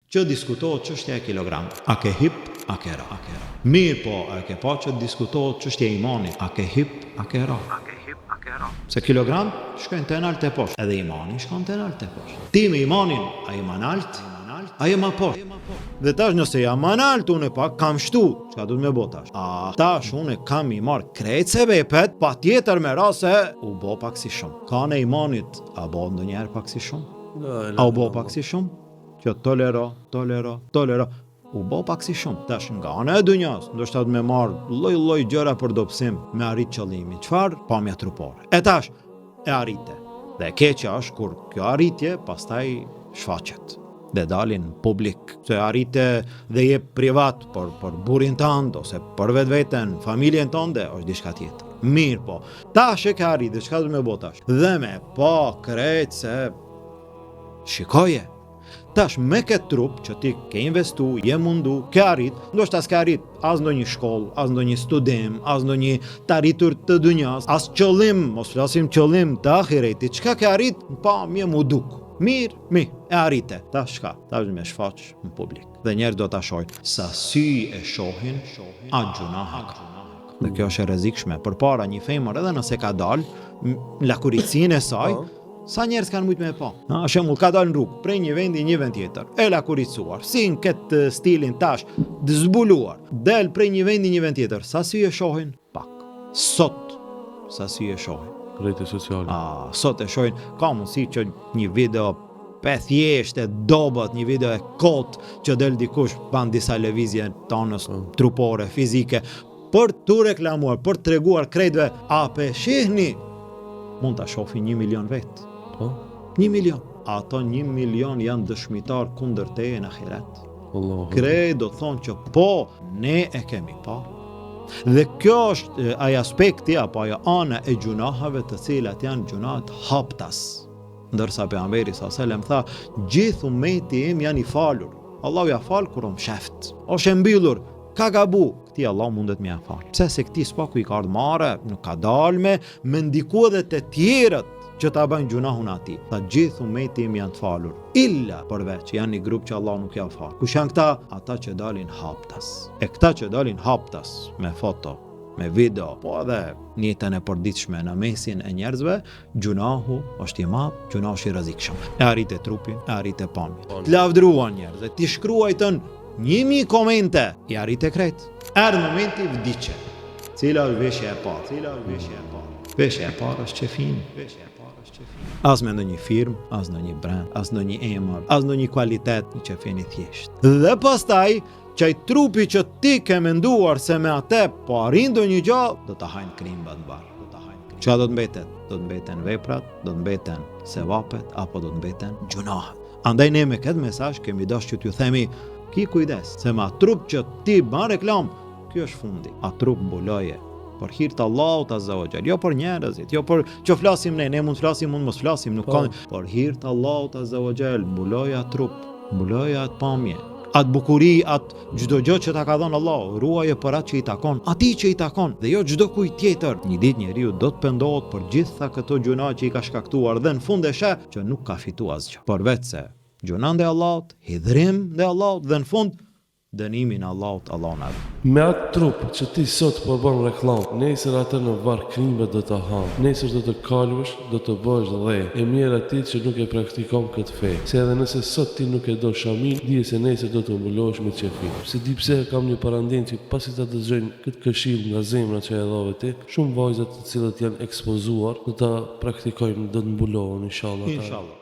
që diskutohet çështja e kilogram. A ke hip, a ke ra. Mirë po, a ke pa që diskutohet çështja e imanit. A ke hip, a ke ra. Se kilogram shkojnë të nalt e poshtë, edhe imani shkojnë të nalt e poshtë. Ti me imanin, a i ma nalt, a i ma poshtë. Dhe tash nëse ja ma nalt, unë pak kam shtu, çka du të me bo tash? Tash unë kam i marrë krejt se vepet, pa tjetër me ra se u bo pak si shumë. Ka në imanit, a bo ndonjëherë pak si shumë? A u bo pak si shumë? Që tolero, u bo pak si shumë. Tash nga ana e dunjas, ndoshta të me marrë lloj gjëra për dobësim, me arrit qëllimin. Çfarë? Pamja trupore. E tash, e arrite. Dhe e keqja është kur kjo arritje pastaj shfaqet. Dhe dalin publik, se arrite dhe je privat, për burin tënd, ose për vetveten, familjen tënde, është diçka tjetër. Mirë po, tash e ke arrit, dhe çka do me bo tash? Dhe me pa krejt se shikoje. Tash me këtë trup që ti ke investu, je mundu, ke arrit, ndoshta s'ke arrit as ndonjë shkollë, as ndonjë studim, as ndonjë të arritur të dunjas, as qëllim, mos flasim qëllim të ahiretit, çka ke arrit, pa mje mu duk. Mirë, e arrite. Tash shka? Tash me shfaq në publik. Dhe njerëz do ta shohin. Sa sy e shohin, a gjunahak. Dhe kjo është e rrezikshme. Përpara një femër, edhe nëse ka dalë në lakuricinë e saj, sa njerëz kanë mujt me pa. Për shembull, ka dalë në rrugë, prej një vendi një vend tjetër, e lakuricuar, si në këtë stilin tash, zbuluar, del prej një vendi një vend tjetër, sa sy e shohin? Pak. Sot, sa sy e shohin? Rrjete sociale. Sot e shohin, ka mundësi që një video thjesht e dobët, një video e kot që del dikush ban disa lëvizje tonës trupore, fizike, për të reklamuar, për të treguar krejtve, a pe shihni, mund ta shohin 1 milion vetë. 1 milion. Ato 1 milion janë dëshmitar kundër teje në ahiret. Krejt do thonë që po, ne e kemi pa. Dhe kjo është ai aspekti apo ajo ana e gjunahave të cilat janë gjunahet haptas. Ndërsa pejgamberi sallallahu tha, gjithë ummeti im janë i falur. Allahu ja fal kur sheft. Është e mbyllur, ka gabu, këti Allah mundet me ja fal. Pse se këti s'paku i ka ardhur marrë, nuk ka dalme, me ndiku edhe të tjerët që ta bëjnë gjunahun ati. Tha gjithë ummeti im janë të falur. Illa përveç, janë një grup që Allah nuk ja fal. Kush janë këta? Ata që dalin haptas. E këta që dalin haptas, me foto, me video, po edhe njëtën e përditshme në mesin e njerëzve, gjunahu është i madh, gjunahu është i rrezikshëm. E arrite trupin, e arrite pamjen. Të lavdruan njerëz, ti shkruajtën 1000 komente, i arrite krejt. Erdhë momenti vdiqe. Cila është veshja e parë? Veshja e parë është qefin. As me ndonjë firmë, as ndonjë brand, as ndonjë emër, as ndonjë kvalitet, një qefin i thjesht. Dhe pastaj, qaj trupi që ti ke menduar se me atë po arrin ndonjë gjë, do ta hajnë krimbat barë. Çka do të mbetet? Do të mbeten veprat, do të mbeten sevapet, apo do të mbeten gjunahet. Andaj ne me këtë mesazh kemi dashur që t'ju themi, ki kujdes, se ma trup që ti ban reklam, kjo është fundi. A trup mbuloje, për hir të Allahut azza wa jall, jo për njerëzit, jo për që flasim ne mund flasim, mund mos flasim, nuk ka, për hir të Allahut azza wa jall, mbuloje atë trup, mbuloje atë pamje, atë bukuri, atë çdo gjë që ta ka dhënë Allahu, ruaje për atë që i takon, atij që i takon, dhe jo çdo kujt tjetër. Një ditë njeriu do të pendohet për gjitha këto gjuna që i ka shkaktuar dhe në fund e sheh që nuk ka fituar asgjë. Përveç se gjuna ndaj Allahut, hidhrim ndaj Allahut dhe në fund dënimin Allahut, Allahu na ruaj. Me atë trup që ti sot po bën reklam, nesër atë në varr krimbe do të hanë, nesër do të kalësh, do të bësh dhe e mirë atij që nuk e praktikon këtë fe. Se edhe nëse sot ti nuk e do shamin, dije se nesër do të mbulohesh me qefin. Se di pse kam një parandin që pasi ta dëgjojnë këtë këshill nga zemra që e dhove ti, shumë vajza të cilët janë ekspozuar, do ta praktikojnë, do të mbulohen inshallah.